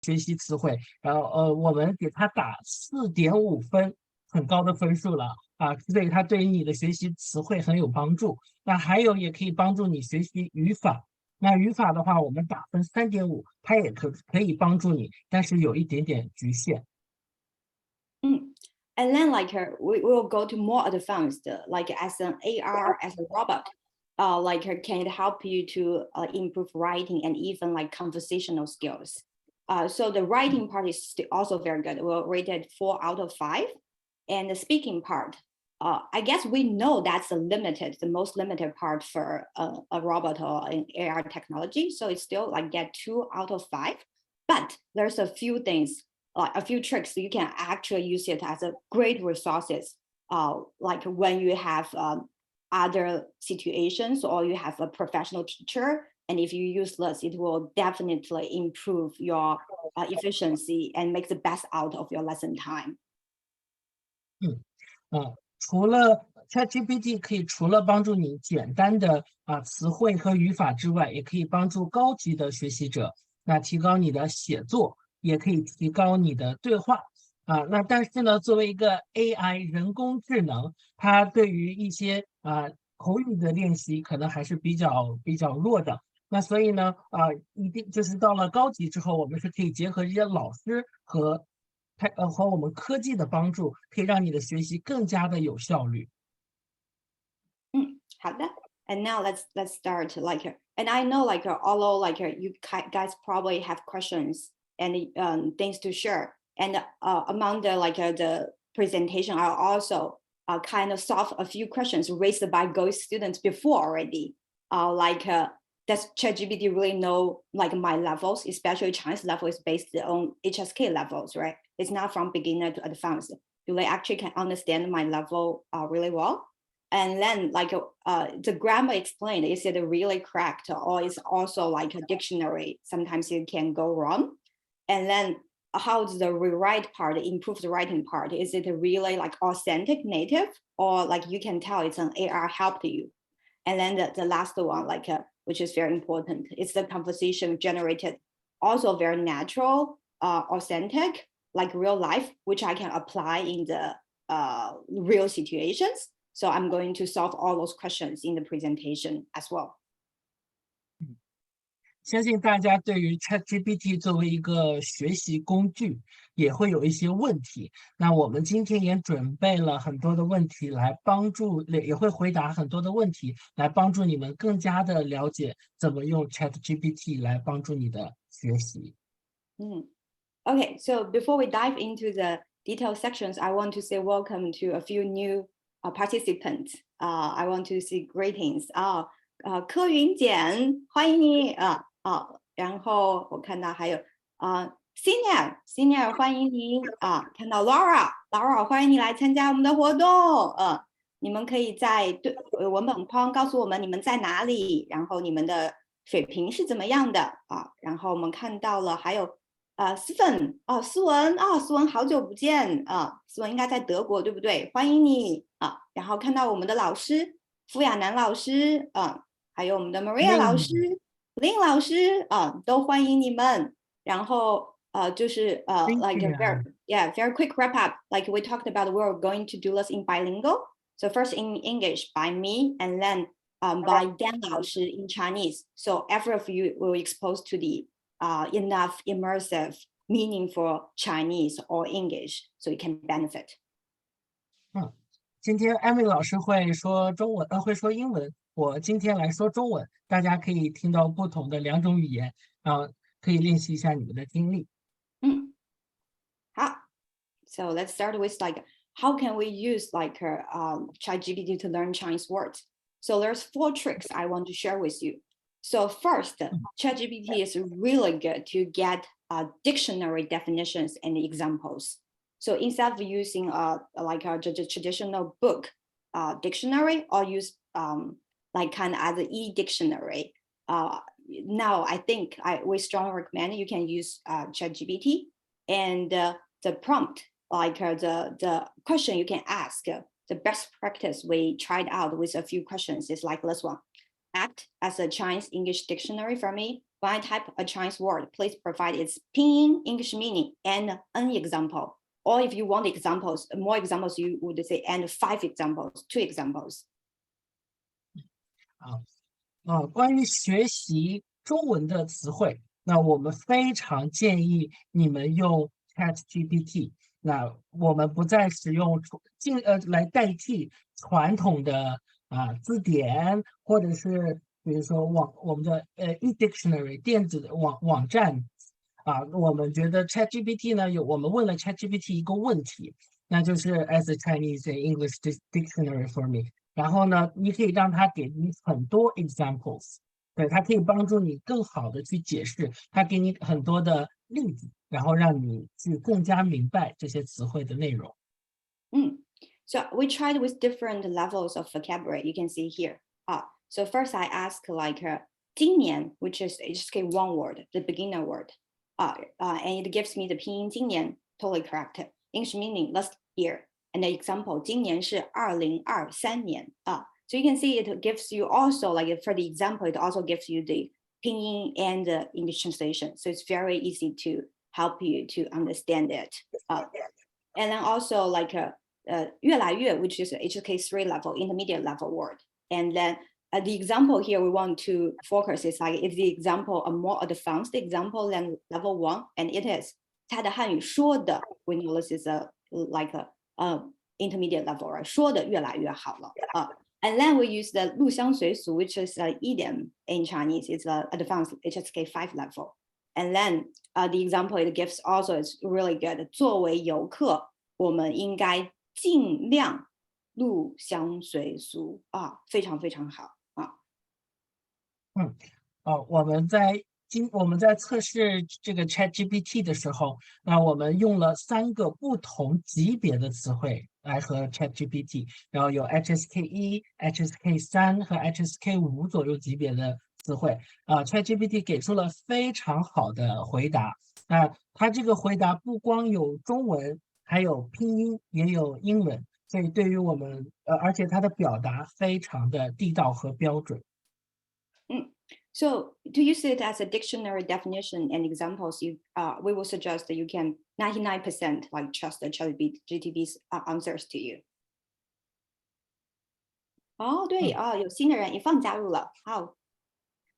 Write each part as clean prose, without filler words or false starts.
学习词汇，然后我们给他打4.5分，很高的分数了啊，所以它对于你的学习词汇很有帮助。那还有也可以帮助你学习语法。那语法的话，我们打分3.5，它也可以帮助你，但是有一点点局限。And then like we will go to more advanced, like as an AR, as a robot, like can it help you to improve writing and even like conversational skills? So the writing part is also very good. We'll rate it 4 out of 5. And the speaking part, I guess we know that's the most limited part for a robot or an AR technology. So it's still like get 2 out of 5. But there's a few things, like a few tricks you can actually use it as a great resources. Like when you have other situations or you have a professional teacher, and if you use this, it will definitely improve your efficiency and make the best out of your lesson time. 除了 ChatGPT 可以除了帮助你简单的词汇和语法之外，也可以帮助高级的学习者，那提高你的写作，也可以提高你的对话那但是呢，作为一个 AI 人工智能，它对于一些口语的练习可能还是比较弱的。那所以呢，一定就是到了高级之后，我们是可以结合这些老师和我们科技的帮助，可以让你的学习更加的有效率。好的。And now let's start and I know although you guys probably have questions and things to share, and among the presentation, I also kind of solve a few questions raised by GoEast students before already. Does ChatGPT really know my levels, especially Chinese level is based on HSK levels, right? It's not from beginner to advanced. Do they actually can understand my level really well? And then the grammar explained, is it really correct, or is also like a dictionary? Sometimes it can go wrong. And then how's the rewrite part, improve the writing part? Is it really authentic native, or you can tell it's an AR helped you? And then the last one, which is very important, is the conversation generated also very natural, authentic, like real life, which I can apply in the real situations. So I'm going to solve all those questions in the presentation as well. 相信大家对于 ChatGPT 作为一个学习工具，也会有一些问题。那我们今天也准备了很多的问题来帮助，也会回答很多的问题，来帮助你们更加的了解怎么用 ChatGPT 来帮助你的学习。Okay, so before we dive into the detailed sections, I want to say welcome to a few new participants. I want to say greetings. 柯云简，欢迎你然后我看到还有Senior 欢迎您看到 Laura 欢迎你来参加我们的活动你们可以在文本框告诉我们你们在哪里，然后你们的水平是怎么样的然后我们看到了还有Stephen 思文好久不见思文应该在德国对不对？欢迎你然后看到我们的老师傅亚楠老师还有我们的 Maria 老师林老师都欢迎你们。然后就是very quick wrap up. Like we talked about, we're going to do this in bilingual. So first in English by me, and then by Dan 老师 in Chinese. So every of you will be exposed to the enough immersive, meaningful Chinese or English, so you can benefit. 今天 Emily 老师会说中文，会说英文。我今天来说中文，大家可以听到不同的2种语言，可以练习一下你们的听力。好 So let's start with how can we use ChatGPT to learn Chinese words? So there's 4 tricks I want to share with you. So first, ChatGPT is really good to get dictionary definitions and examples. So instead of using a traditional book dictionary, or use kind of as an e-dictionary, now I think we strongly recommend you can use ChatGPT, and the prompt, the question you can ask, the best practice we tried out with a few questions is like this one. Act as a Chinese English dictionary for me. when I type a Chinese word, please provide its pinyin, English meaning, and an example. Or if you want examples, more examples, you would say and 5 examples, 2 examples. 关于学习中文的词汇，那我们非常建议你们用 ChatGPT。那我们不再使用来代替传统的字典，或者是比如说我们的e-dictionary 电子的网站我们觉得 ChatGPT 呢我们问了 ChatGPT 一个问题，那就是 as a Chinese English dictionary for me。然后呢，你可以让它给你很多 examples， 对，它可以帮助你更好的去解释，它给你很多的例子，然后让你去更加明白这些词汇的内容。So we tried with different levels of vocabulary. You can see here. So first I ask like 今年, which is just one word, the beginner word. And it gives me the pinyin 今年, totally correct. English meaning last year. And the example 今年是2023年. So you can see it gives you also like for the example, it also gives you the pinyin and the English translation. So it's very easy to help you to understand it. And then also like 越来越, which is HSK3 level, intermediate level word. And then the example here we want to focus is like is the example a more advanced example than level 1, and it is 它的汉语说的 we know this is like a intermediate level, right? 说的越来越好了 and then we use the 入乡随俗, which is an idiom in Chinese. It's advanced HSK5 level. And then the example it gives also is really good. 作为游客，我们应该尽量入乡随俗非常非常好我们在测试这个 ChatGPT 的时候，那我们用了3个不同级别的词汇来和 ChatGPT， 然后有 HSK1、HSK3 和 HSK5 左右级别的词汇ChatGPT 给出了非常好的回答。那它这个回答不光有中文，还有拼音，也有英文，所以对于我们而且它的表达非常的地道和标准。So to use it as a dictionary definition and examples, we will suggest that you can 99% like trust the ChatGPT's answers to you. 对有新的人一放加入了，好，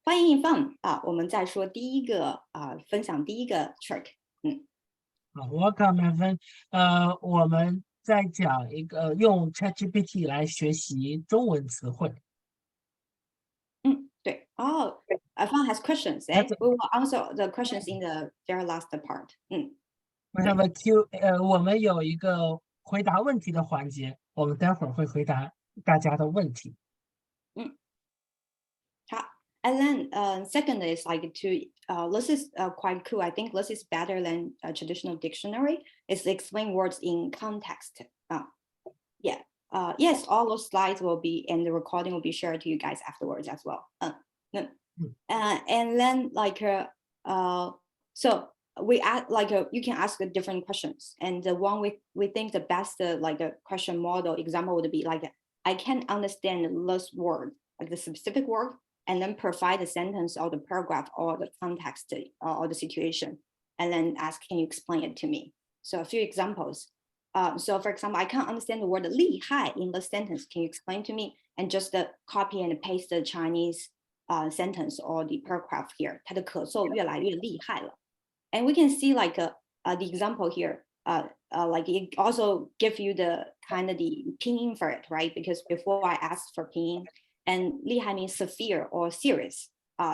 欢迎一放我们再说第一个分享第一个 trick。Welcome Evan。我们再讲一个用 ChatGPT 来学习中文词汇。对Evan has questions. We will answer the questions in the very last part. We have a Q， 我们有一个回答问题的环节，我们待会儿会回答大家的问题。好 And then second is like this is quite cool. I think this is better than a traditional dictionary. It's explain words in context. Yes, all those slides will be and the recording will be shared to you guys afterwards as well. And then like so we add like you can ask different questions, and the one we think the best like a question model example would be like I can understand this word, like the specific word, and then provide the sentence or the paragraph or the context or the situation, and then ask, can you explain it to me? So a few examples. So for example, I can't understand the word 厉害 in the sentence. Can you explain to me? And just copy and paste the Chinese sentence or the paragraph here. 它的咳嗽越来越厉害了. And we can see like the example here. Like it also give you the kind of the pinyin for it, right? Because before I asked for pinyin, and 厉害 means severe or serious.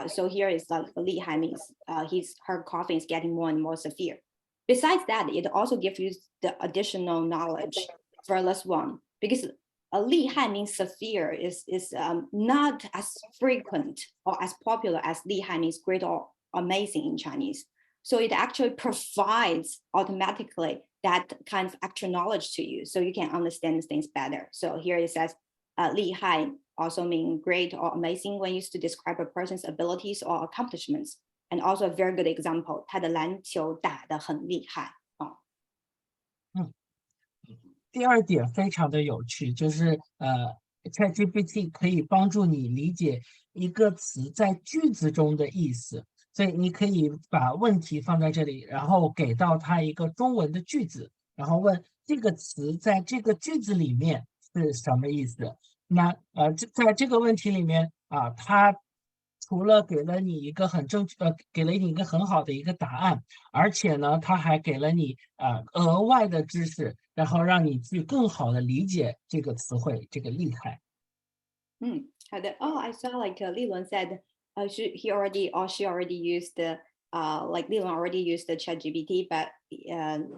So here is like 厉害 means her coughing is getting more and more severe. Besides that, it also gives you the additional knowledge for this one, because 厉害 means severe is not as frequent or as popular as 厉害 means great or amazing in Chinese. So it actually provides automatically that kind of extra knowledge to you, so you can understand things better. So here it says 厉害 also mean great or amazing when used to describe a person's abilities or accomplishments. And also a very good example, 他的篮球打得很厉害第二点非常的有趣，就是ChatGPT 可以帮助你理解一个词在句子中的意思。所以你可以把问题放在这里，然后给到它一个中文的句子，然后问这个词在这个句子里面是什么意思。那在这个问题里面啊，它除了给了你一个给了你一个很好的一个答案，而且呢，它还给了你额外的知识，然后让你去更好的理解这个词汇，这个厉害。好的。Oh, I saw like Lilun said he already or she already used the like Lilun already used the ChatGPT, but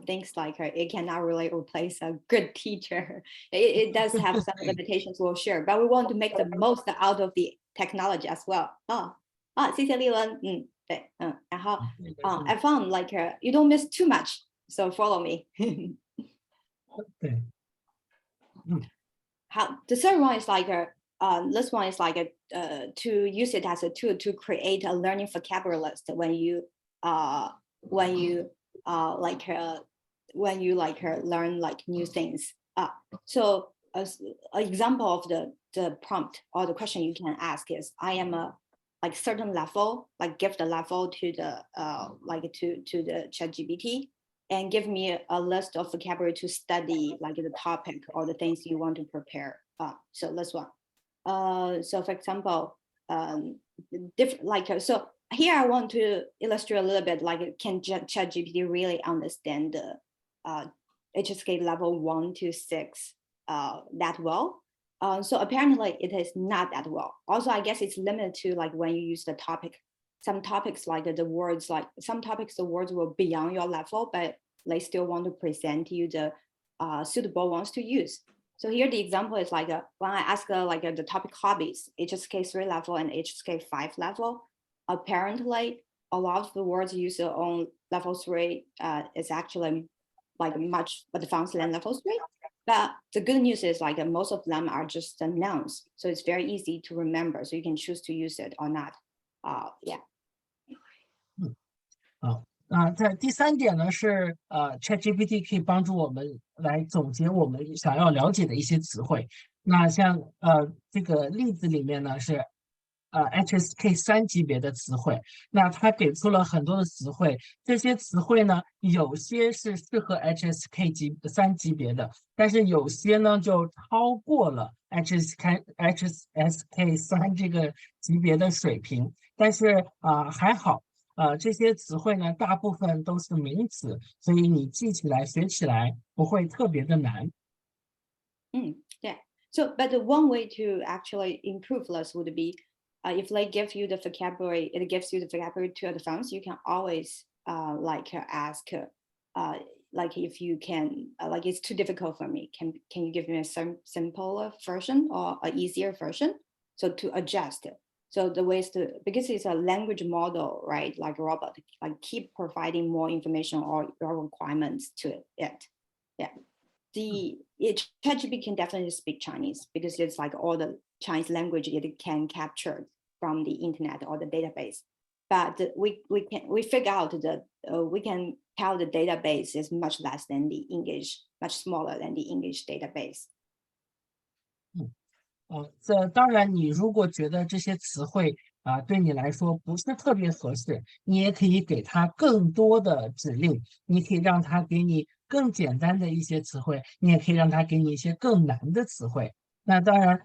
things like it cannot really replace a good teacher. It does have some limitations, for sure, but we want to make the most out of the technology as well. 谢谢丽文。对，然后I found like you don't miss too much, so follow me. 对，好，the third one is like this one is like to use it as a tool to create a learning vocabulary list when you learn like new things. So as an example of the prompt or the question you can ask is, I am a like certain level, like give the level to the to the ChatGPT and give me a list of vocabulary to study, like the topic or the things you want to prepare. So this one. So for example, so here I want to illustrate a little bit like can ChatGPT really understand the HSK level 1 to 6 that well? So apparently it is not that well. Also, I guess it's limited to like when you use the topic. Some topics like the words, like some topics the words were beyond your level, but they still want to present you the suitable ones to use. So here the example is like when I ask the topic hobbies, HSK 3 level and HSK 5 level, apparently a lot of the words used on level 3 is actually like much advanced than level 3. But the good news is like most of them are just nouns. So it's very easy to remember. So you can choose to use it or not. Yeah. 在第三点呢是ChatGPT 可以帮助我们来总结我们想要了解的一些词汇。那像这个例子里面呢是HSK 3级别的词汇，那它给出了很多的词汇，这些词汇呢有些是适合 HSK 3级别的，但是有些呢就超过了 HSK 3这个级别的水平，但是还好。这些词汇呢，大部分都是名词，所以你记起来、学起来不会特别的难。Yeah. So, but the one way to actually improve this would be if they give you the vocabulary, it gives you the vocabulary to advance. You can always ask like if you can like it's too difficult for me. Can you give me a simpler version or an easier version? So to adjust it. So the ways to, because it's a language model, right? Like a robot, like keep providing more information or your requirements to it. Yeah. ChatGPT can definitely speak Chinese because it's like all the Chinese language it can capture from the internet or the database. But we figure out that we can tell the database is much less than the English, much smaller than the English database. 这当然，你如果觉得这些词汇对你来说不是特别合适，你也可以给它更多的指令，你可以让它给你更简单的一些词汇，你也可以让它给你一些更难的词汇。那当然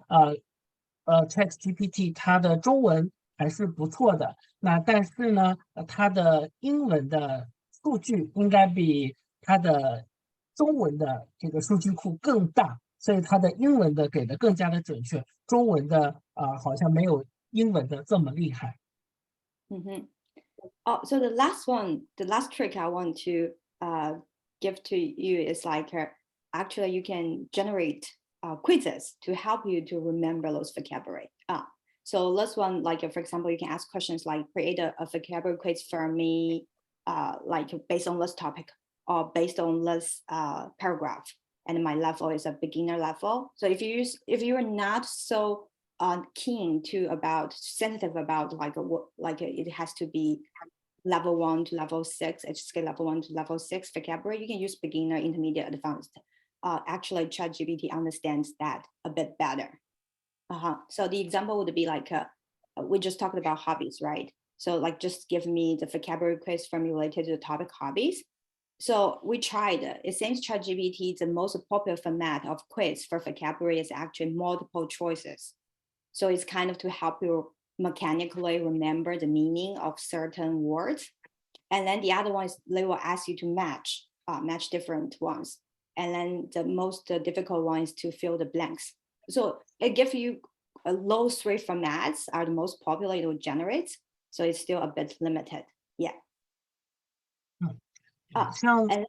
，ChatGPT 它的中文还是不错的，那但是呢，它的英文的数据应该比它的中文的这个数据库更大。所以它的英文的给的更加的准确，中文的好像没有英文的这么厉害。Oh, so the last one, the last trick I want to give to you is like actually you can generate quizzes to help you to remember those vocabulary. So last one, like for example, you can ask questions like create a vocabulary quiz for me, like based on this topic or based on this paragraph. And my level is a beginner level. So if you are not so keen to sensitive about it has to be level 1 to level 6, HSK level 1 to level 6 vocabulary, you can use beginner, intermediate, advanced. Actually, ChatGPT understands that a bit better. So the example would be like we just talked about hobbies, right? So like just give me the vocabulary quiz from related to the topic hobbies. So we tried it. It seems ChatGPT, the most popular format of quiz for vocabulary is actually multiple choices. So it's kind of to help you mechanically remember the meaning of certain words. And then the other one is they will ask you to match different ones. And then the most difficult one is to fill the blanks. So it gives you those three formats are the most popular it will generate. So it's still a bit limited. Yeah. And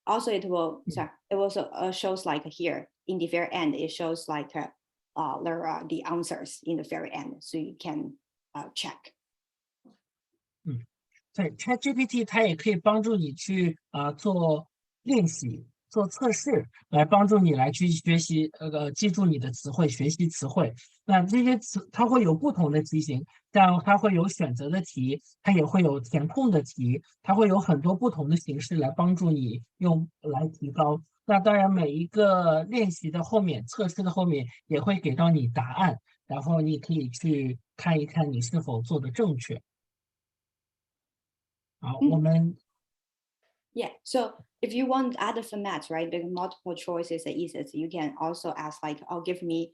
also it will, sorry, it also shows like here in the very end, it shows like there are the answers in the very end, so you can check. 对 ，ChatGPT 它也可以帮助你去做练习、做测试，来帮助你来去学习记住你的词汇、学习词汇。那这些词它会有不同的题型，像它会有选择的题，它也会有填空的题，它会有很多不同的形式来帮助你来提高。那当然，每一个练习的后面、测试的后面也会给到你答案，然后你可以去看一看你是否做的正确。好，我们 Yeah, so if you want other formats, right, because multiple choices are easy, you can also ask like, oh, give me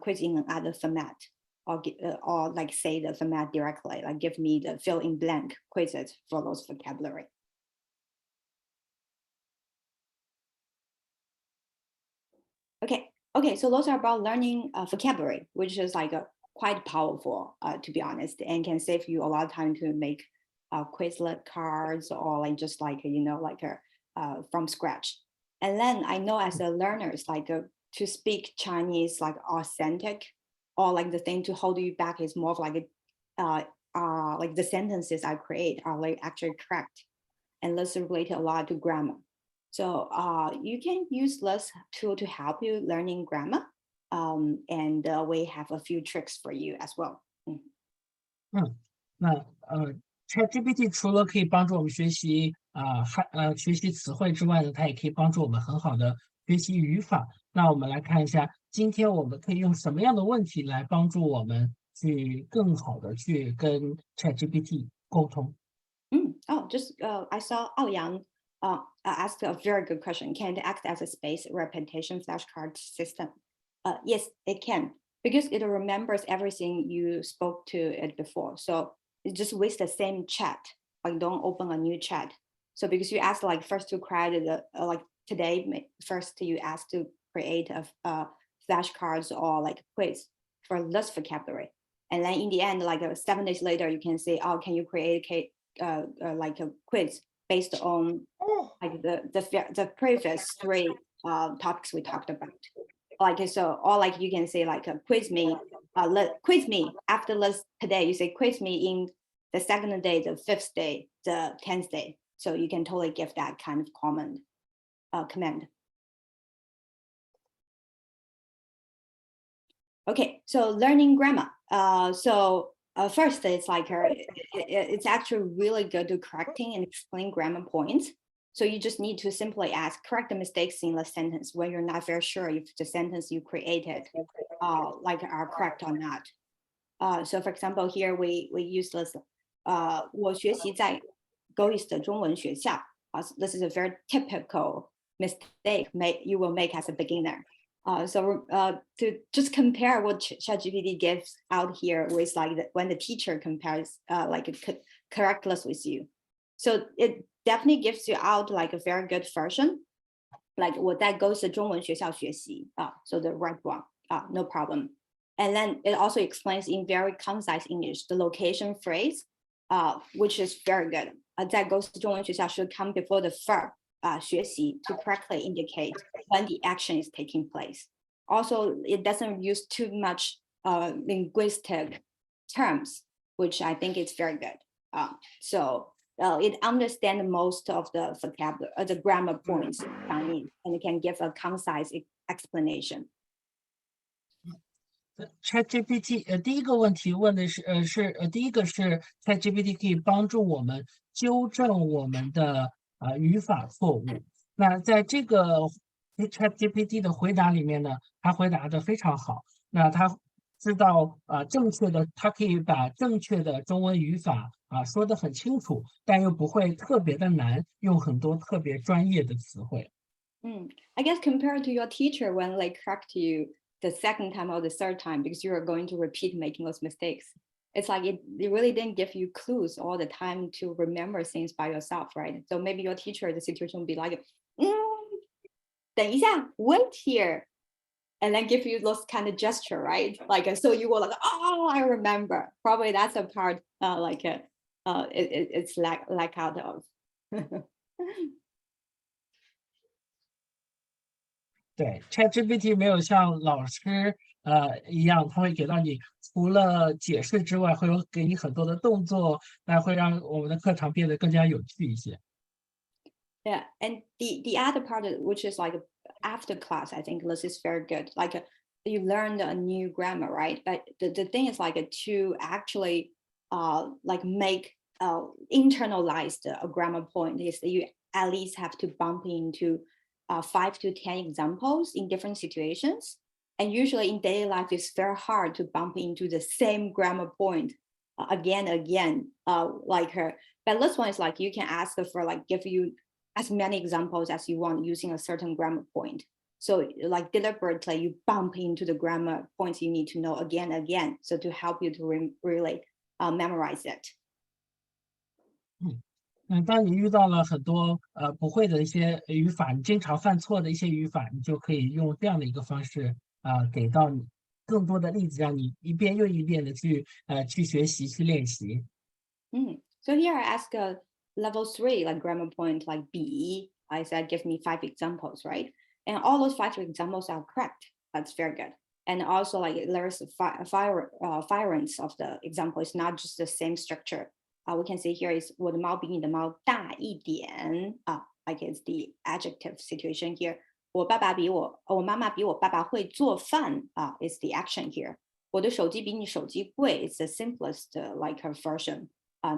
quiz in another format, or like say the format directly, like give me the fill in blank quizzes for those vocabulary. Okay, so those are about learning vocabulary, which is like quite powerful, to be honest, and can save you a lot of time to make Quizlet cards or like just like from scratch. And then I know as a learners like to speak Chinese like authentic, or like the thing to hold you back is more of like the sentences I create are like actually correct, and this is related a lot to grammar. So you can use this tool to help you learning grammar, and we have a few tricks for you as well. 那ChatGPT 除了可以帮助我们学习学习词汇之外呢，它也可以帮助我们很好的学习语法。那我们来看一下，今天我们可以用什么样的问题来帮助我们去更好的去跟 ChatGPT 沟通。I saw Aoyang asked a very good question. Can it act as a space repetition flashcard system? Yes, it can, because it remembers everything you spoke to it before. So it's just with the same chat, like don't open a new chat. So because you asked like first to create like today, first you asked to create a flashcards or like quiz for this vocabulary. And then in the end, like 7 days later, you can say, oh, can you create like a quiz based on like the previous three topics we talked about. Like so, or like you can say like quiz me after this today. You say quiz me in the second day, the 5th day, the 10th day. So you can totally give that kind of command. Okay, so learning grammar. First, it's like it's actually really good to correcting and explain grammar points. So you just need to simply ask, correct the mistakes in the sentence when you're not very sure if the sentence you created like are correct or not. So for example, here we use this 我学习在 GoEast 中文学校. This is a very typical mistake you will make as a beginner. So to just compare what ChatGPT gives out here with like when the teacher compares like correctness with you. So it definitely gives you out like a very good version. Like 我在 GoEast 中文学校学习 so the right one, no problem. And then it also explains in very concise English the location phrase, which is very good. 在 GoEast 中文学校 should come before the verb 学习 to correctly indicate when the action is taking place. Also, it doesn't use too much linguistic terms, which I think is very good. So it understands most of the vocabulary, the grammar points in Chinese, and it can give a concise explanation. ChatGPT 第一个问题问的第一个是 ChatGPT 可以帮助我们纠正我们的语法错误。那在这个 ChatGPT 的回答里面呢，他回答的非常好。那他知道正确的，它可以把正确的中文语法说得很清楚，但又不会特别的难，用很多特别专业的词汇。I guess compared to your teacher when they correct you the second time or the third time because you are going to repeat making those mistakes. It's like it really didn't give you clues all the time to remember things by yourself, right? So maybe your teacher, the situation would be like, 等一下, wait here, and then give you those kind of gesture, right? Like so you will like, oh, I remember. Probably that's a part it's lack out of. 对，ChatGPT 没有像老师一样，他会给到你除了解释之外，会有给你很多的动作，那会让我们的课堂变得更加有趣一些。Yeah, and the other part which is like after class, I think this is very good. Like you learned a new grammar, right? But the thing is like to actually like make internalized a grammar point is that you at least have to bump into 5 to 10 examples in different situations. And usually in daily life, it's very hard to bump into the same grammar point again. But this one is like you can ask for like give you as many examples as you want using a certain grammar point. So like deliberately you bump into the grammar points you need to know again. So to help you to really memorize it. 当你遇到了很多不会的一些语法，你经常犯错的一些语法，你就可以用这样的一个方式给到你更多的例子，让你一遍又一遍的去学习、去练习。So here I ask a level 3 like grammar point like B. I said give me 5 examples, right? And all those 5 examples are correct. That's very good. And also like there's variance of the example. It's not just the same structure. We can see here is 我的猫比你的猫大一点 like it's the adjective situation here. 我妈妈比我爸爸会做饭 is the action here. 我的手机比你手机贵 is the simplest like her version.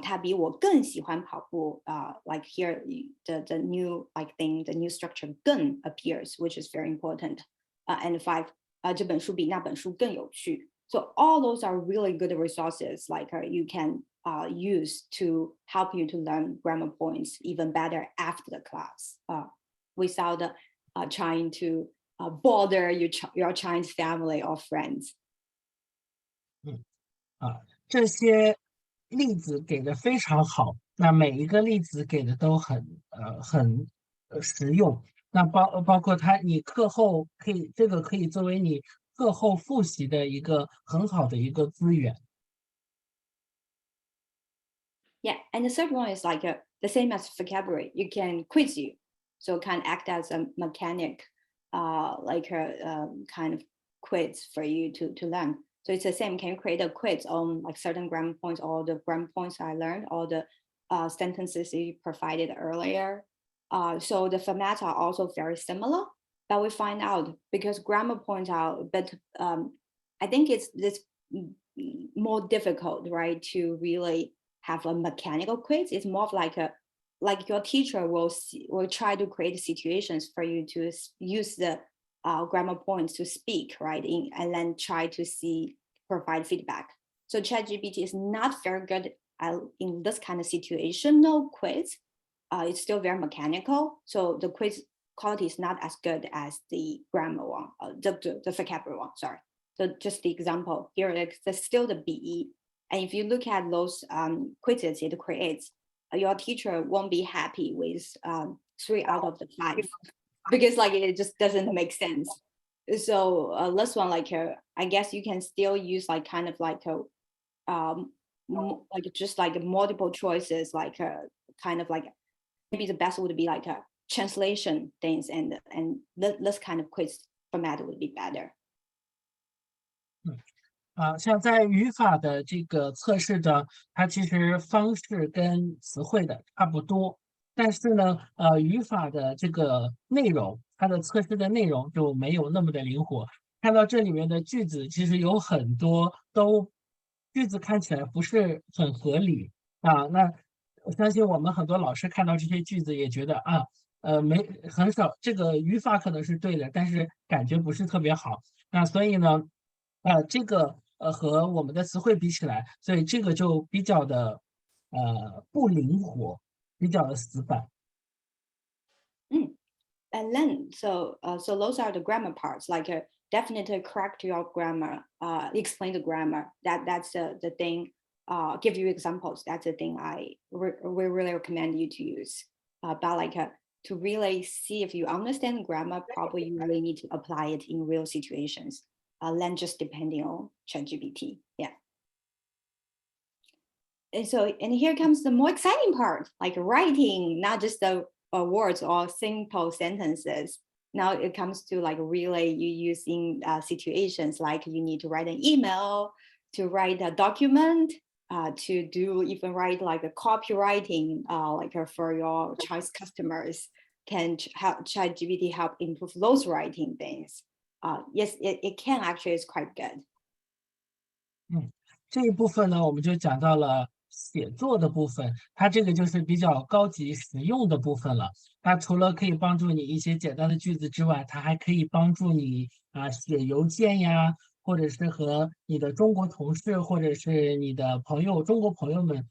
他比我更喜欢跑步 like here the new like thing, the new structure 更 appears, which is very important. And 5, 这本书比那本书更有趣. So all those are really good resources like you can use to help you to learn grammar points even better after the class without trying to bother your Chinese family or friends. 这些例子给的非常好，那每一个例子给的都很实用。那包括你课后这个可以作为你课后复习的一个很好的一个资源。Yeah, and the third one is like the same as vocabulary. You can quiz you, so can act as a mechanic, like a kind of quiz for you to learn. So it's the same. Can you create a quiz on like certain grammar points, all the grammar points I learned, all the sentences you provided earlier? So the formats are also very similar, but we find out because grammar points are a bit, I think it's this more difficult, right, to really have a mechanical quiz. It's more of like your teacher will try to create situations for you to use the grammar points to speak, right, and then try to provide feedback. So ChatGPT is not very good in this kind of situational quiz. It's still very mechanical. So the quiz quality is not as good as the grammar one, the vocabulary one, sorry. So just the example here, there's still the BE. And if you look at those quizzes it creates, your teacher won't be happy with 3 out of the 5 because like it just doesn't make sense. So this one, like I guess you can still use like kind of like like just like multiple choices, like kind of like maybe the best would be like a translation things, and this kind of quiz format would be better. 像在语法的这个测试的，它其实方式跟词汇的差不多，但是呢，语法的这个内容，它的测试的内容就没有那么的灵活。看到这里面的句子，其实有很多句子看起来不是很合理那我相信我们很多老师看到这些句子也觉得很少，这个语法可能是对的，但是感觉不是特别好。那所以呢，这个和我们的词汇比起来，所以这个就比较的不灵活，比较的死板。And then, so those are the grammar parts, like definitely correct your grammar, explain the grammar. That's the thing. Give you examples. That's the thing we really recommend you to use. But like to really see if you understand grammar, probably you really need to apply it in real situations. Than just depending on ChatGPT. Yeah. And here comes the more exciting part, like writing, not just the words or simple sentences. Now it comes to like really you using situations like you need to write an email, to write a document, to do even write like a copywriting, like for your choice customers. Can ChatGPT help improve those writing things? Yes, it can actually. It's quite good. 这一部分呢，我们就讲到了写作的部分，它这个就是比较高级实用的部分了。它除了可以帮助你一些简单的句子之外，它还可以帮助你写邮件呀，或者是和你的中国同事或者是你的中国朋友们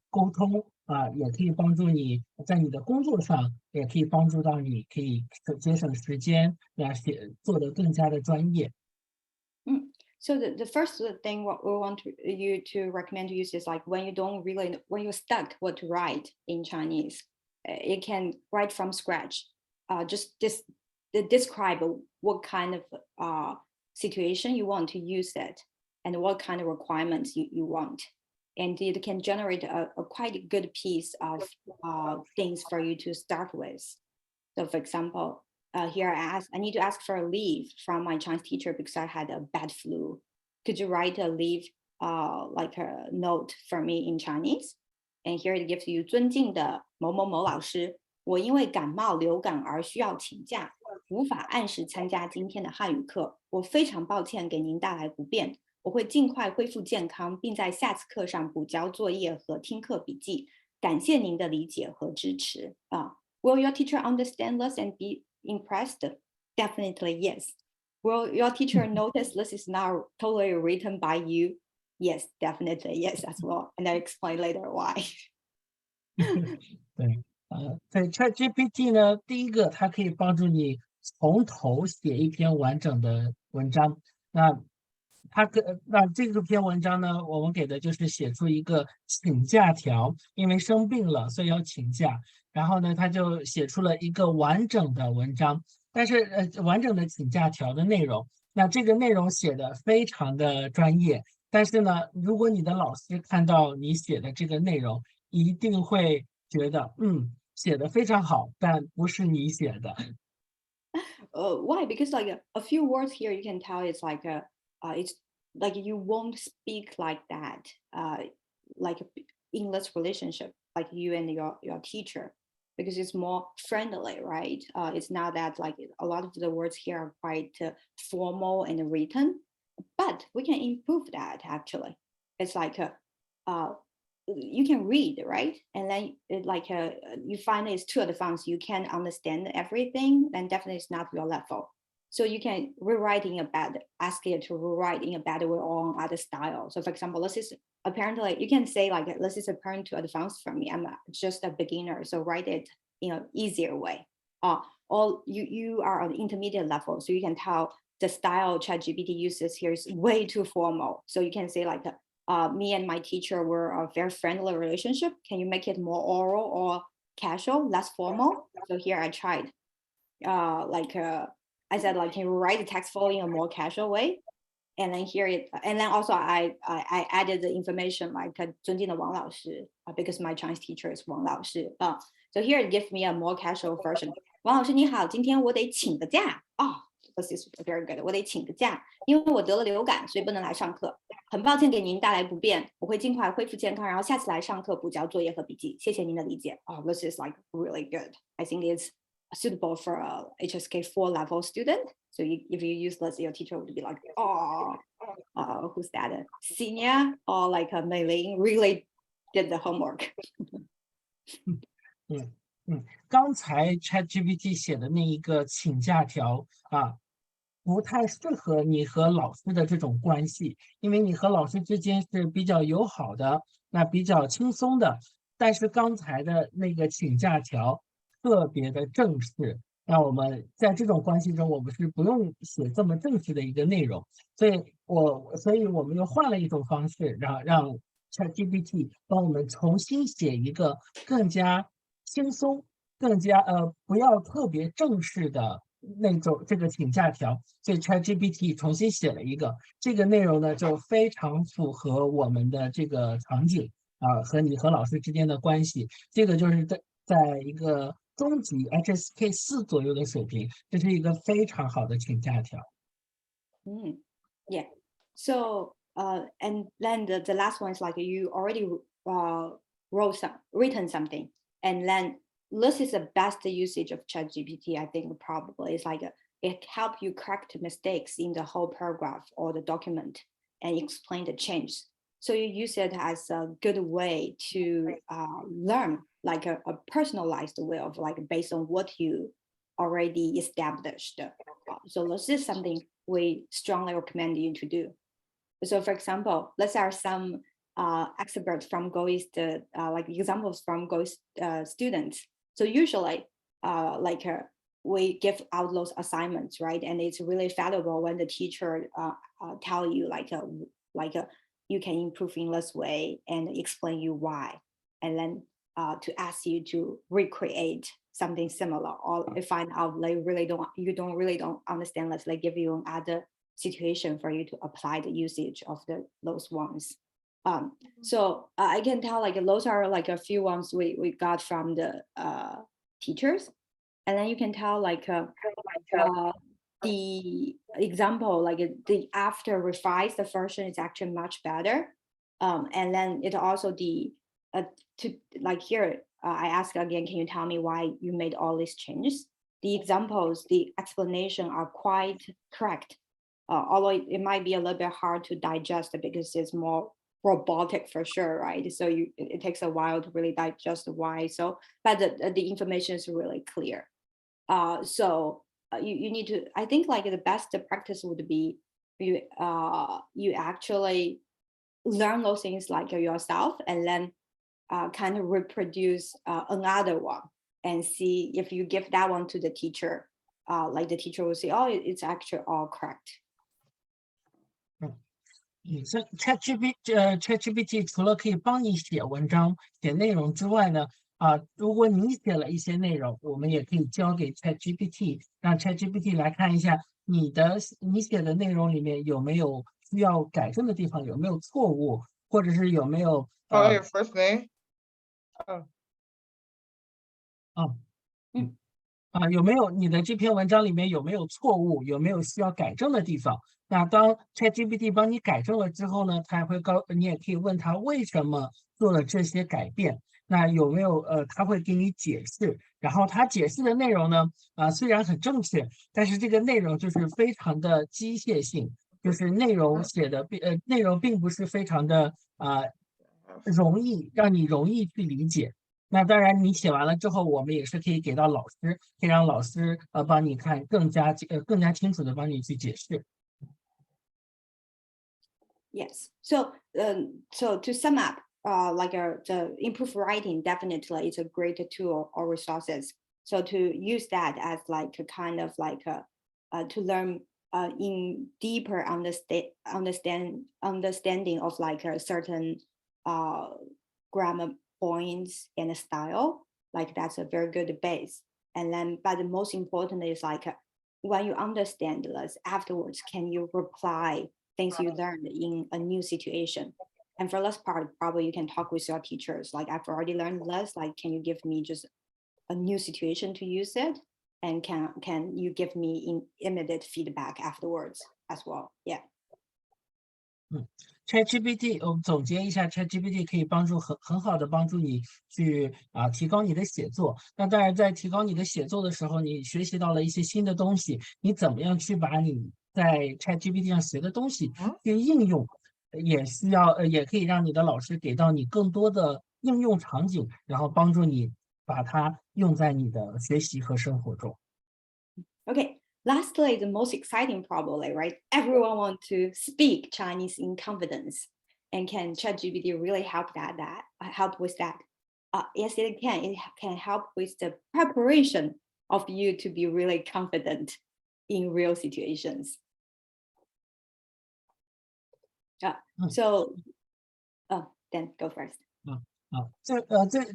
沟通也可以帮助你在你的工作上，也可以帮助到你，可以节省时间，做得更加的专业。So the first thing what we want you to recommend to use is like when you're stuck what to write in Chinese, it can write from scratch. Just describe what kind of situation you want to use it and what kind of requirements you want. And it can generate a quite good piece of things for you to start with. So for example, here I need to ask for a leave from my Chinese teacher because I had a bad flu. Could you write a leave like a note for me in Chinese? And here it gives you 尊敬的某某某老师，我因为感冒流感而需要请假，无法按时参加今天的汉语课，我非常抱歉给您带来不便，我会尽快恢复健康，并在下次课上补交作业和听课笔记。感谢您的理解和支持Will your teacher understand this and be impressed? Definitely yes. Will your teacher notice this is not totally written by you? Yes, definitely yes as well. And I'll explain later why. 对，在 ChatGPT 呢，第一个它可以帮助你从头写一篇完整的文章。那那这个篇文章呢，我们给的就是写出一个请假条，因为生病了，所以要请假。然后呢，他就写出了一个完整的文章，但是完整的请假条的内容。那这个内容写的非常的专业，但是呢，如果你的老师看到你写的这个内容，一定会觉得写的非常好，但不是你写的。Why? Because like a few words here, you can tell it's like it's like you won't speak like that, like in this relationship, like you and your teacher, because it's more friendly, right? It's not that like a lot of the words here are quite formal and written, but we can improve that actually. It's like you can read, right? And then you find it's too advanced, you can't understand everything, then definitely it's not your level. So you can ask it to rewrite in a better way or on other style. So for example, this is apparently, you can say like, this is apparent to advanced for me. I'm just a beginner. So write it in an easier way. Or you are on the intermediate level. So you can tell the style ChatGPT uses here is way too formal. So you can say like, me and my teacher were a very friendly relationship. Can you make it more oral or casual, less formal? So here I tried, I said, like, can you write the text in a more casual way? And then and then also I added the information like 尊敬的王老师 because my Chinese teacher is 王老师 so here it gives me a more casual version. 王老师你好，今天我得请个假this is very good. 我得请个假，因为我得了流感，所以不能来上课。很抱歉给您带来不便，我会尽快恢复健康，然后下次来上课补交作业和笔记。谢谢您的理解。This is like really good. I think it's suitable for a HSK 4 level student. So if you use this, your teacher would be like, who's that? Senior or like a Mei really did the homework. 刚才 ChatGPT 写的那一个请假条不太适合你和老师的这种关系，因为你和老师之间是比较友好的，那比较轻松的。但是刚才的那个请假条特别的正式，那我们在这种关系中，我们是不用写这么正式的一个内容，所以我们又换了一种方式，让 ChatGPT 帮我们重新写一个更加轻松、更加不要特别正式的那种这个请假条，所以 ChatGPT 重新写了一个这个内容呢，就非常符合我们的这个场景和你和老师之间的关系。这个就是在一个中级 HSK 4左右的水平，这是一个非常好的请假条。Yeah. So and then the last one is like you already written something, and then this is the best usage of ChatGPT. I think probably it's like it help you correct mistakes in the whole paragraph or the document and explain the change. So you use it as a good way to learn, like a personalized way of like based on what you already established. So this is something we strongly recommend you to do. So for example, let's are some experts from GoEast, like examples from GoEast students. So usually we give out those assignments, right? And it's really valuable when the teacher tell you you can improve in this way and explain you why. And then to ask you to recreate something similar, or find out you don't understand, let's like give you another situation for you to apply the usage of those ones. So I can tell like those are like a few ones we got from the teachers, and then you can tell like the example, like the after revised the version is actually much better. And then it also to like here I ask again, can you tell me why you made all these changes? The examples, the explanation are quite correct, although it might be a little bit hard to digest because it's more robotic for sure, right? So it takes a while to really digest why. So, but the information is really clear. So you need to. I think like the best practice would be you actually learn those things like yourself, and then kind of reproduce another one and see if you give that one to the teacher, like the teacher will say, oh, it's actually all correct. ChatGPT 除了可以帮你写文章、写内容之外呢，如果你写了一些内容，我们也可以交给 ChatGPT，让 ChatGPT 来看一下你写的内容里面有没有需要改正的地方，有没有错误，或者是有没有your first name? Oh. 有没有你的这篇文章里面有没有错误，有没有需要改正的地方？那当 ChatGPT 帮你改正了之后呢，你也可以问他为什么做了这些改变。那有没有他会给你解释，然后他解释的内容呢，虽然很正确，但是这个内容就是非常的机械性，就是内容并不是非常的让你容易去理解。那当然，你写完了之后，我们也是可以给到老师，可以让老师帮你看更加清楚的帮你去解释。Yes. So to sum up, the improved writing definitely is a great tool or resources. So to use that as like a kind of like to learn in deeper understanding of like a certain grammar points and style, like that's a very good base. And then, but the most important is like when you understand this afterwards, can you reply things you learned in a new situation? And for this part, probably you can talk with your teachers. Like I've already learned this. Like, can you give me just a new situation to use it? And can you give me immediate feedback afterwards as well? Yeah. ChatGPT 我们总结一下 ，ChatGPT 可以很好的帮助你去提高你的写作。那当然，在提高你的写作的时候，你学习到了一些新的东西，你怎么样去把你在 ChatGPT 上学的东西去应用，也可以让你的老师给到你更多的应用场景，然后帮助你把它用在你的学习和生活中。Okay. lastly, the most exciting probably, right? Everyone wants to speak Chinese in confidence, and can ChatGPT really help help with that? Yes, it can. It can help with the preparation of you to be really confident in real situations. So, then go first.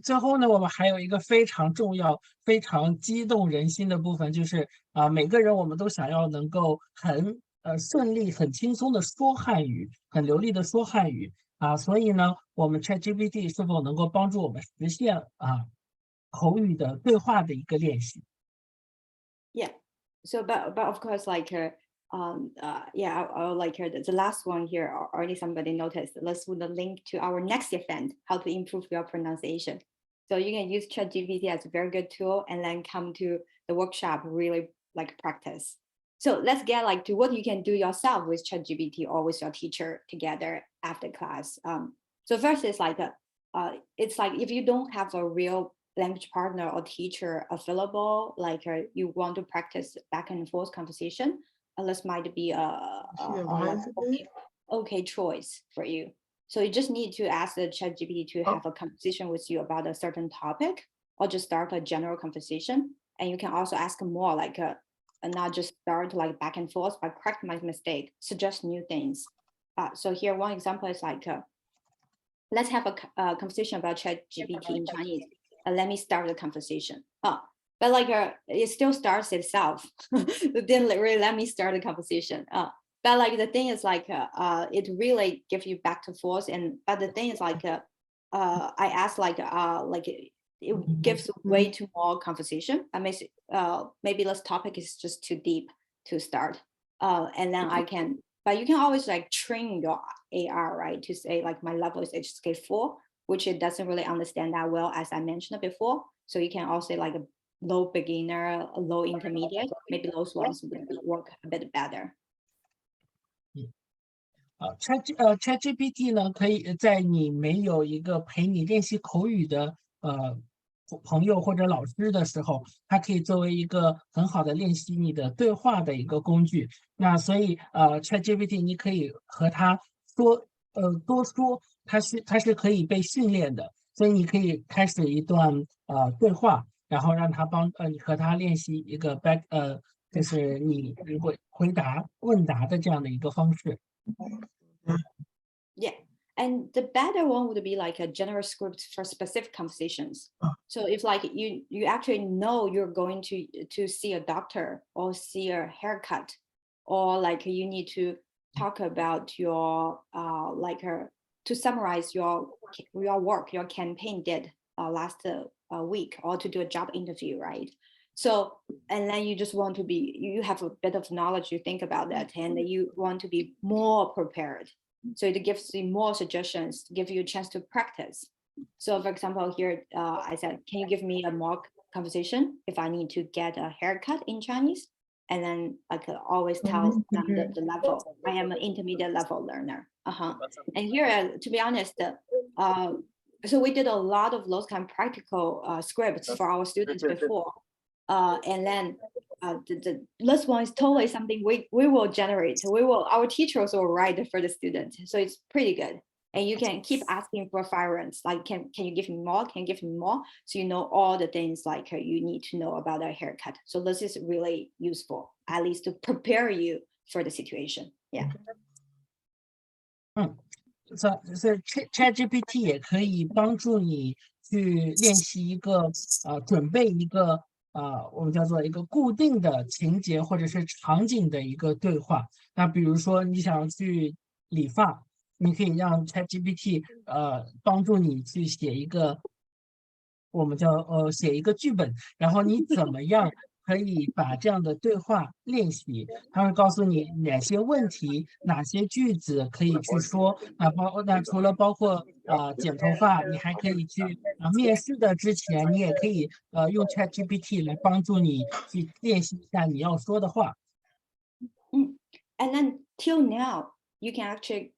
最后呢，我们还有一个非常重要、非常激动人心的部分，就是每个人我们都想要能够很顺利、很轻松的说汉语，很流利的说汉语所以呢，我们 ChatGPT 是否能够帮助我们实现口语的对话的一个练习？ Yeah. So, but of course, like yeah, I would like the last one here. Already somebody noticed. Let's put the link to our next event, how to improve your pronunciation. So you can use ChatGPT as a very good tool, and then come to the workshop, really like practice. So let's get like to what you can do yourself with ChatGPT or with your teacher together after class. So first is like it's like if you don't have a real language partner or teacher available, like you want to practice back and forth conversation, this might be okay choice for you. So you just need to ask the ChatGPT to have a conversation with you about a certain topic, or just start a general conversation. And you can also ask more, like not just start like back and forth, but correct my mistake, suggest new things. So here one example is like, let's have a conversation about ChatGPT in Chinese. Let me start the conversation. But like it still starts itself. It didn't really let me start the conversation. But like the thing is like it really gives you back to forth. But the thing is like I asked like it gives way too more conversation. I mean, maybe this topic is just too deep to start. And then I can, but you can always like train your AR, right? To say like my level is HSK4, which it doesn't really understand that well, as I mentioned before. So you can also say like a low beginner, a low intermediate, maybe those ones would work a bit better. ChatGPT 呢，可以在你没有一个陪你练习口语的朋友或者老师的时候，它可以作为一个很好的练习你的对话的一个工具。那所以ChatGPT 你可以和它说多说，它是可以被训练的，所以你可以开始一段对话，然后让它你和它练习一个就是你会回答问答的这样的一个方式。Yeah. And the better one would be like a general script for specific conversations. So if like you actually know you're going to see a doctor or see a haircut, or like you need to talk about your to summarize your work, your campaign did last week, or to do a job interview, right? So, and then you just want to you have a bit of knowledge, you think about that, and you want to be more prepared. So it gives you more suggestions, give you a chance to practice. So for example, here I said, can you give me a mock conversation if I need to get a haircut in Chinese? And then I could always tell them the level. I am an intermediate level learner. And here, to be honest, so we did a lot of those kind of practical scripts for our students before. And then this one is totally something we will generate. Our teachers will write for the students. So it's pretty good. And you can keep asking for reference, like, can you give me more? Can you give me more? So you know all the things like you need to know about a haircut. So this is really useful, at least to prepare you for the situation. Yeah. 所以 ChatGPT 也可以帮助你去练习一个准备一个我们叫做一个固定的情节或者是场景的一个对话。那比如说你想去理发，你可以让 ChatGPT 帮助你去写一个我们叫写一个剧本，然后你怎么样可以把这样的对话练习？它会告诉你哪些问题、哪些句子可以去说。那除了包括剪头发，你还可以去面试的之前，你也可以用 ChatGPT 来帮助你去练习一下你要说的话。And then till now, you can actually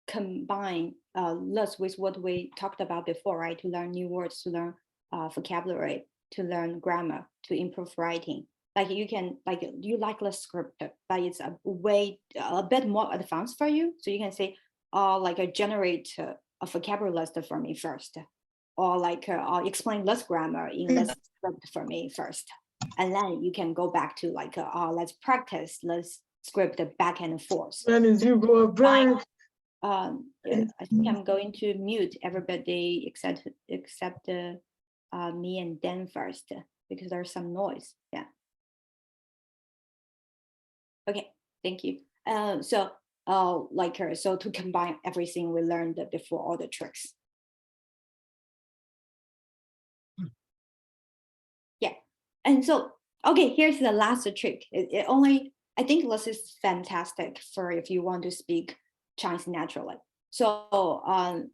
combine this with what we talked about before, right? To learn new words, to learn vocabulary, to learn grammar, to improve writing. like you can, like you like the script, but it's a bit more advanced for you. So you can say, like generate a vocabulary list for me first, or like explain this grammar in this script for me first. And then you can go back to like, let's practice this script back and forth. When did you go a break? Yeah, I think I'm going to mute everybody except me and Dan first, because there's some noise. Yeah. Okay, thank you. So to combine everything we learned before, all the tricks. Yeah, and so, okay, here's the last trick. I think this is fantastic for if you want to speak Chinese naturally. So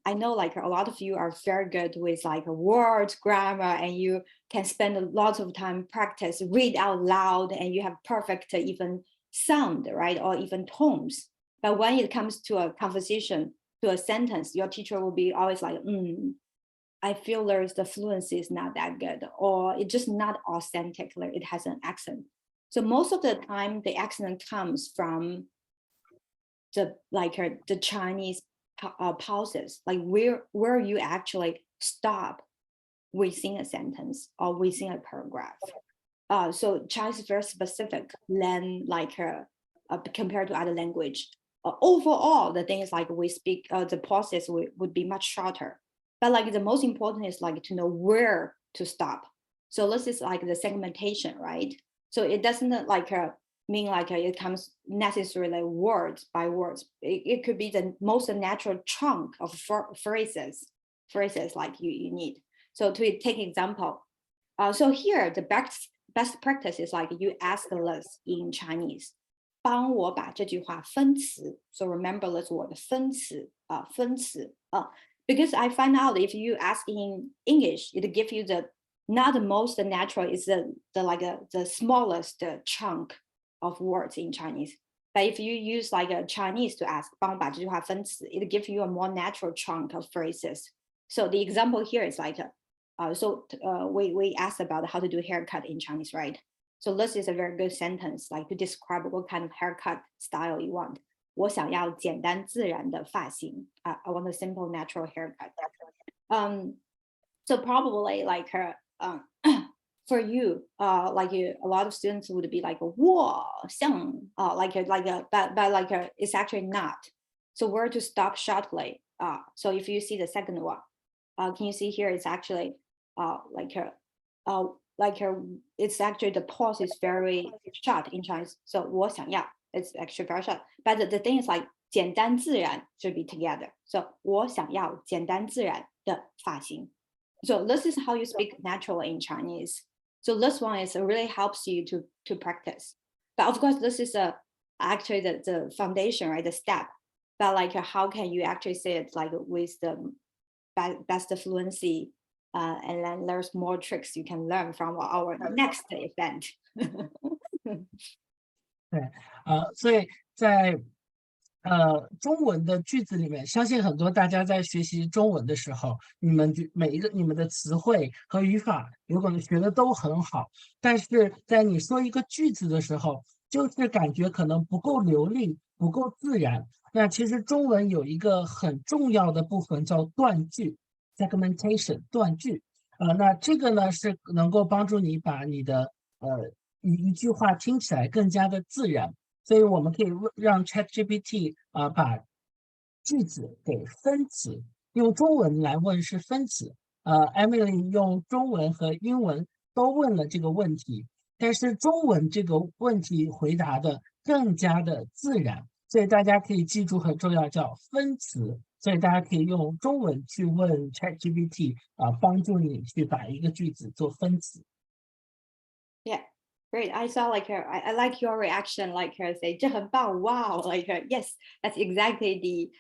I know like a lot of you are very good with like words, grammar, and you can spend a lot of time practice, read out loud, and you have perfect even sound, right? Or even tones. But when it comes to a conversation, to a sentence, your teacher will be always like, I feel the fluency is not that good, or it's just not authentic, like it has an accent. So most of the time, the accent comes from the Chinese pauses, like where you actually stop within a sentence or within a paragraph. So Chinese is very specific than compared to other language. Overall, the thing is like we speak, the pauses would be much shorter. But like the most important is like to know where to stop. So this is like the segmentation, right? So it doesn't like mean like it comes necessarily words by words. It could be the most natural chunk of phrases like you need. So to take example, so here the best practice is like you ask this in Chinese. 帮我把这句话分词. So remember this word 分词, 分词. Because I find out if you ask in English, it gives you not the most natural, it's the smallest chunk of words in Chinese. But if you use like a Chinese to ask 帮我把这句话分词, it gives you a more natural chunk of phrases. So the example here is like, we asked about how to do haircut in Chinese, right? So this is a very good sentence, like to describe what kind of haircut style you want. 我想要简单自然的发型. I want a simple natural haircut. So probably like for you, like a lot of students would be like 我想 but it's actually not. So where to stop shortly. So if you see the second one, can you see here? It's actually it's actually the pause is very short in Chinese. So 我想要 it's actually very short. But the thing is like 简单自然 should be together. So 我想要简单自然的发型. So this is how you speak naturally in Chinese. So this one is really helps you to practice. But of course, this is actually the foundation, right? The step. But like, how can you actually say it like with the best fluency? And then there's more tricks you can learn from our next event. 所以在中文的句子里面，相信很多大家在学习中文的时候，你们的词汇和语法有可能学的都很好，但是在你说一个句子的时候，就是感觉可能不够流利，不够自然。那其实中文有一个很重要的部分叫断句 （segmentation） 断句。那这个呢是能够帮助你把你的一句话听起来更加的自然。所以我们可以让 ChatGPT 把句子给分词，用中文来问是分词。Emily 用中文和英文都问了这个问题，但是中文这个问题回答的更加的自然，所以大家可以记住很重要叫分词。所以大家可以用中文去问 ChatGPT 帮助你去把一个句子做分词。Yeah. Great. I saw like her. I like your reaction, like her say, 这很棒, wow, like her. Yes, that's exactly the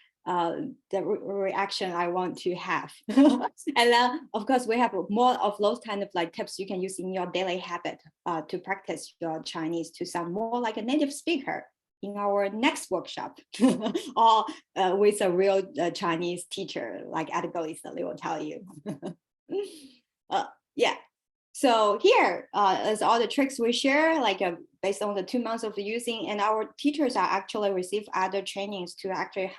reaction I want to have. And then, of course, we have more of those kind of like tips you can use in your daily habit to practice your Chinese to sound more like a native speaker in our next workshop, or with a real Chinese teacher like at GoEast, they will tell you. Yeah. So here is all the tricks we share, like based on the 2 months of using, and our teachers are actually receive other trainings to actually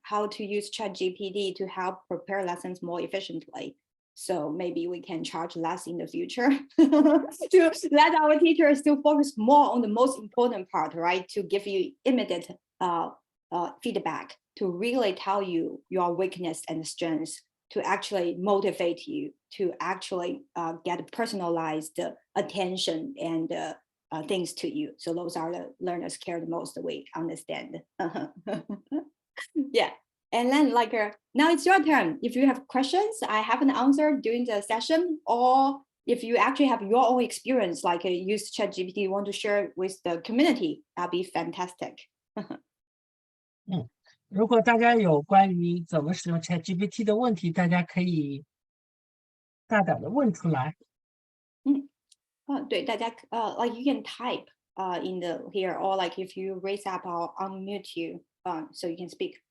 how to use ChatGPT to help prepare lessons more efficiently. So maybe we can charge less in the future to let our teachers to focus more on the most important part, right? To give you immediate feedback, to really tell you your weakness and strengths, to actually motivate you, to actually get personalized attention and things to you. So those are the learners care the most, we understand. Yeah. And then like, now it's your turn. If you have questions, I haven't answered during the session, or if you actually have your own experience, like use ChatGPT, want to share with the community, that'd be fantastic. 如果大家有关于怎么使用 ChatGPT 的问题，大家可以大胆的问出来。对，大家like you can type in the here, or like if you raise up or unmute you, so you can speak.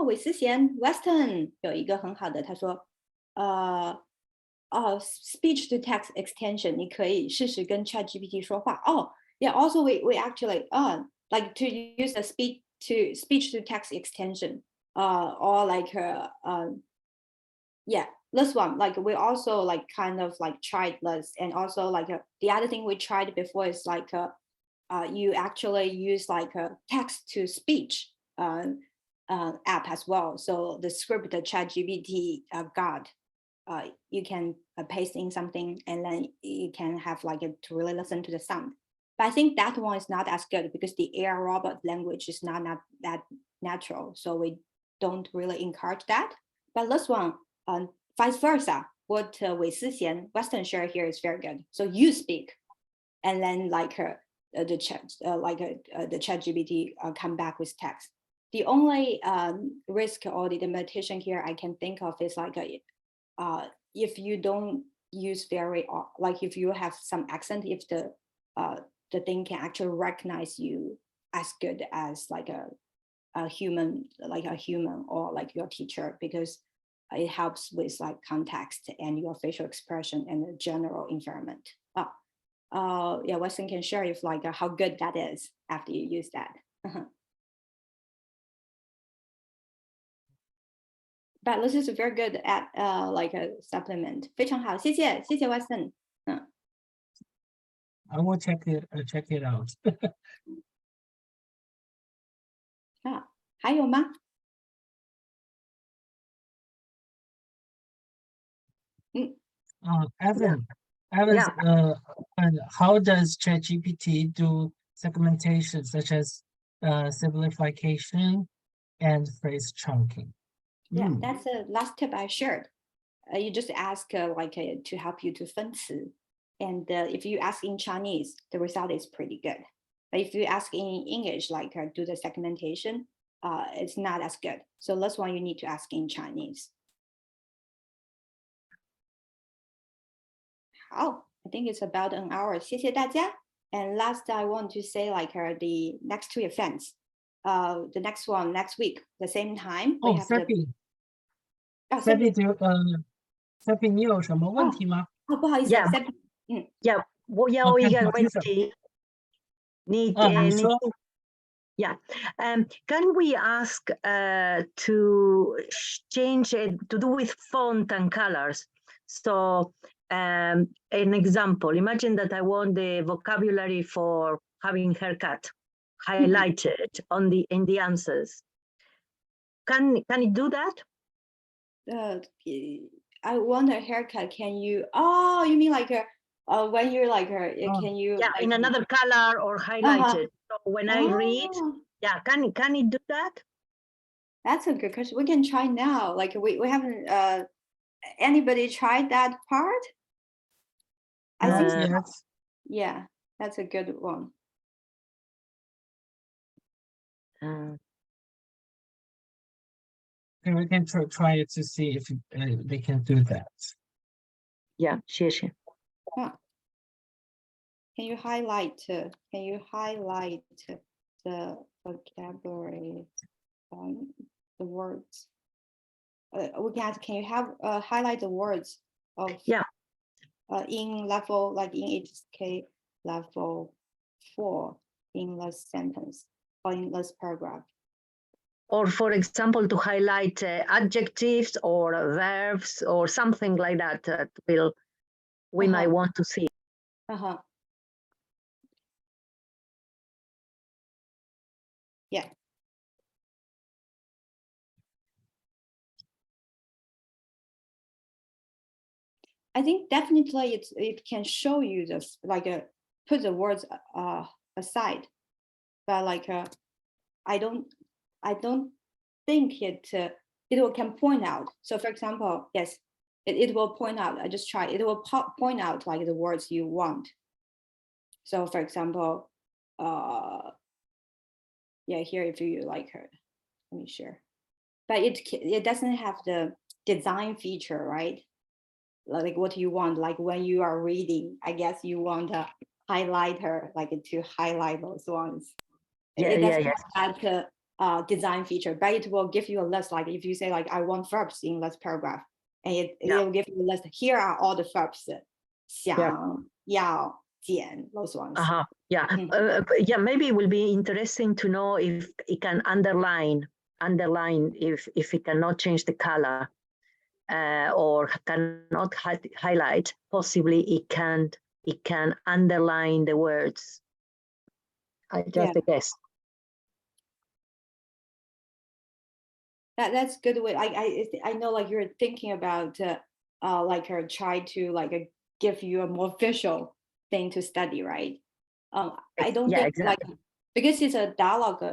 韦思贤 Western 有一个很好的，他说speech to text extension 你可以试试跟 ChatGPT 说话。Yeah, also we actually like to use the speech to text extension or like yeah, this one, like we also like kind of like tried this, and also like the other thing we tried before is like you actually use like a text to speech app as well. So the script the ChatGPT got, you can paste in something and then you can have like to really listen to the sound. But I think that one is not as good because the AI robot language is not that natural. So we don't really encourage that. But this one, vice versa, what Wei Sixian Western share here is very good. So you speak, and then like the ChatGPT come back with text. The only risk or the limitation here I can think of is like if you don't use very like if you have some accent, if the thing can actually recognize you as good as like a human or like your teacher, because it helps with like context and your facial expression and the general environment. Yeah, Weston can share if like how good that is after you use that. But this is very good at like a supplement. 非常好，谢谢 Weston. I will check it out. 还有吗？ Evan, Yeah. And how does ChatGPT do segmentation such as simplification and phrase chunking? Yeah, that's the last tip I shared. You just ask like to help you to 分词, and if you ask in Chinese, the result is pretty good. But if you ask in English, like do the segmentation, it's not as good. So that's why you need to ask in Chinese. I think it's about an hour. 谢谢大家. And last, I want to say like the next 2 events. The next one next week, the same time. We have Seppi, 你有什么问题吗？不好意思 Seppi. Yeah, 我有一个问题。你说。Yeah, can we ask to change it to do with font and colors? So an example, imagine that I want the vocabulary for having haircut highlighted in the answers. Can it do that? I want a haircut. Can you? Oh, you mean like when you're like can you? Yeah, like, in another color or highlighted. So when I read, yeah, can it do that? That's a good question. We can try now. Like we haven't anybody tried that part? I think yes. Yeah, that's a good one. We can try it to see if they can do that. Yeah, sure. Can you highlight the vocabulary, the words? We can ask, can you have highlight the words of Yeah. In level, like in HSK level 4 in the sentence or in this paragraph. Or for example, to highlight adjectives or verbs or something like that we might want to see. Yeah. I think definitely it can show you this, like put the words aside, but like I don't think it can point out. So for example, yes, it will point out. I just tried. It will point out like the words you want. So for example, yeah, here if you like her, let me share. But it doesn't have the design feature, right? Like what you want, like when you are reading, I guess you want a highlighter, like to highlight those ones. It doesn't have that design feature, but it will give you a list. Like if you say like I want verbs in this paragraph, and it will give you a list. Here are all the verbs. 想, 要, 剪, those ones. Yeah. Yeah, maybe it will be interesting to know if it can underline if it cannot change the color or cannot highlight. Possibly it can underline the words. I just guess. That's good way. I know like you're thinking about like try to like give you a more visual thing to study, right? I don't think exactly. like because it's a dialogue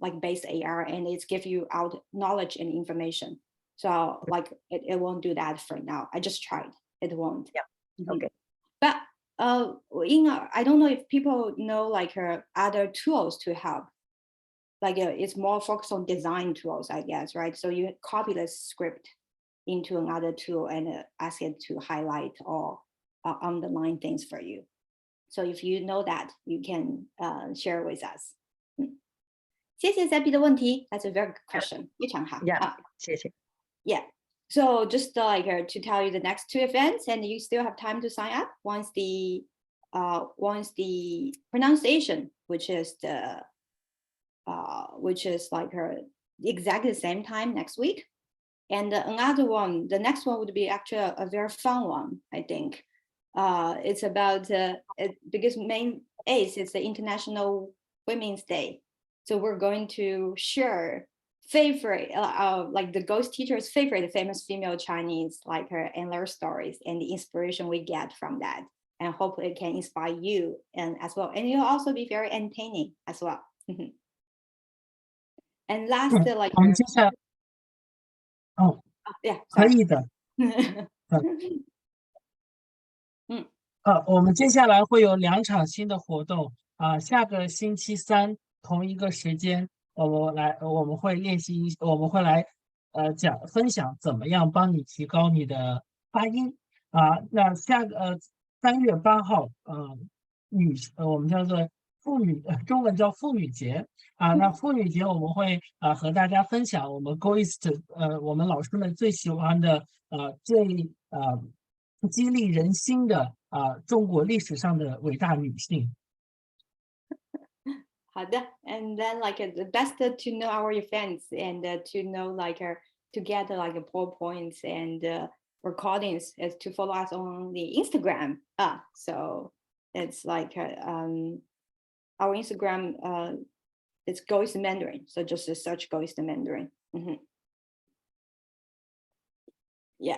like based AR and it's give you out knowledge and information. So like it won't do that for now. I just tried. It won't. Yeah. Okay. But I don't know if people know like other tools to help. Like it's more focused on design tools, I guess, right? So you copy the script into another tool and ask it to highlight or underline things for you. So if you know that, you can share with us. 谢谢 Zebby 的问题. That's a very good question. 非常好. Yeah. 谢谢. Yeah. So just like to tell you the next 2 events, and you still have time to sign up once the pronunciation, which is like exactly the same time next week. And another one, the next one would be actually a very fun one, I think. It's about, because May 8th is the International Women's Day. So we're going to share favorite, like the ghost teacher's favorite famous female Chinese, like her and their stories and the inspiration we get from that. And hopefully it can inspire you and as well. And it'll also be very entertaining as well. And last, like 我们接下来yeah, 可以的。我们接下来会有2场新的活动下个星期三同一个时间，我们会练习，我们会来分享怎么样帮你提高你的发音那3月8号我们叫做妇女中文叫妇女节那妇女节我们会和大家分享我们 GoEast 我们老师们最喜欢的最激励人心的中国历史上的伟大女性。好的 and then like the best to know our events and to know like to get like PowerPoints and recordings is to follow us on the Instagram. So it's like our Instagram it's GoEast Mandarin. So just search GoEast Mandarin. Yeah.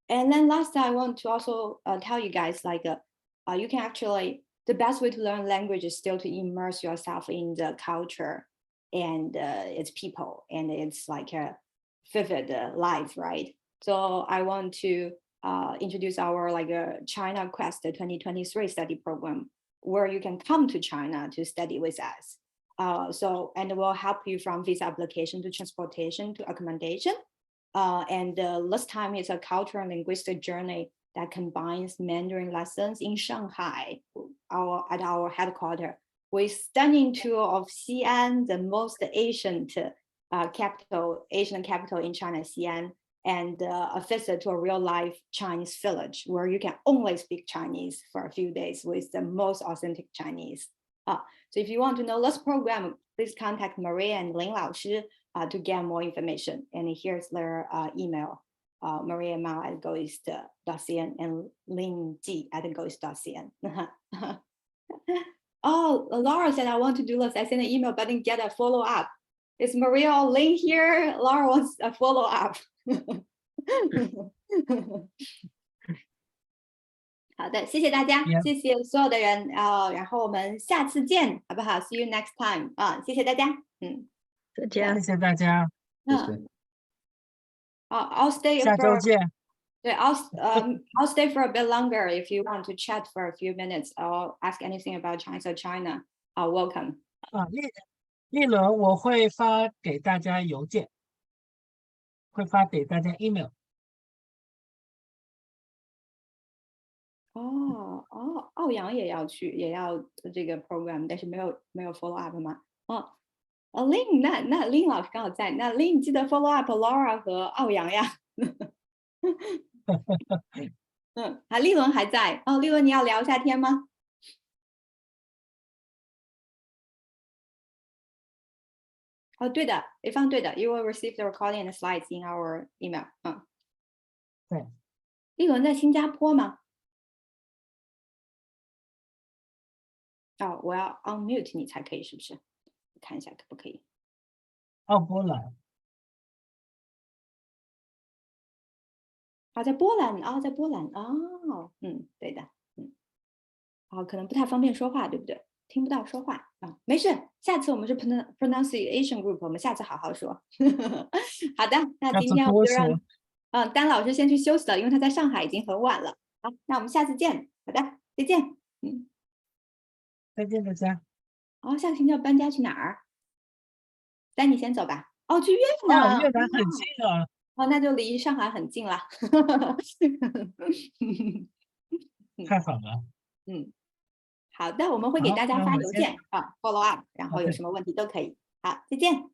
And then last I want to also tell you guys like you can actually the best way to learn language is still to immerse yourself in the culture and its people and it's like a vivid life, right? So I want to introduce our like China Quest 2023 study program where you can come to China to study with us. And we'll help you from visa application to transportation to accommodation. And this time it's a cultural and linguistic journey that combines Mandarin lessons in Shanghai, at our headquarters, with stunning tour of Xi'an, the most ancient Asian capital in China, Xi'an, and a visit to a real life Chinese village where you can only speak Chinese for a few days with the most authentic Chinese. So if you want to know this program, please contact Maria and Lin Lao Shi to get more information. And here's their email, Maria Mao at goeast.cn and Lin Ji at goeast.cn. Oh, Laura said, I want to do this. I sent an email, but didn't get a follow up. Is Maria or Lin here? Laura wants a follow up. 好的，谢谢大家， Yeah. 谢谢所有的人然后我们下次见，好不好 ？See you next time 谢谢大家，再见。谢谢大家， I'll stay 下周 for 见。对，I'll stay for a bit longer if you want to chat for a few minutes or ask anything about China. Welcome. 立伦，我会发给大家邮件，会发给大家 email。奥阳也要去，也要这个 program， 但是没有 follow up 吗？Lin， 那 Lin 老师刚好在，那 Lin 记得 follow up Laura 和奥阳呀。立伦还在立伦你要聊一下天吗？对的，潍坊对的 ，You will receive the recording and the slides in our email。对。立伦在新加坡吗？我要 unmute 你才可以，是不是？看一下可不可以。波兰。在波兰在波兰对的，可能不太方便说话，对不对？听不到说话没事，下次我们是 pronunciation group， 我们下次好好说。好的，那今天我就让丹老师先去休息了，因为他在上海已经很晚了。好，那我们下次见。好的，再见。再见大家。下个星期要搬家去哪儿？丹你先走吧。去越南。越南很近啊。那就离上海很近了。太好了。好的，我们会给大家发邮件follow up， 然后有什么问题都可以。好，再见。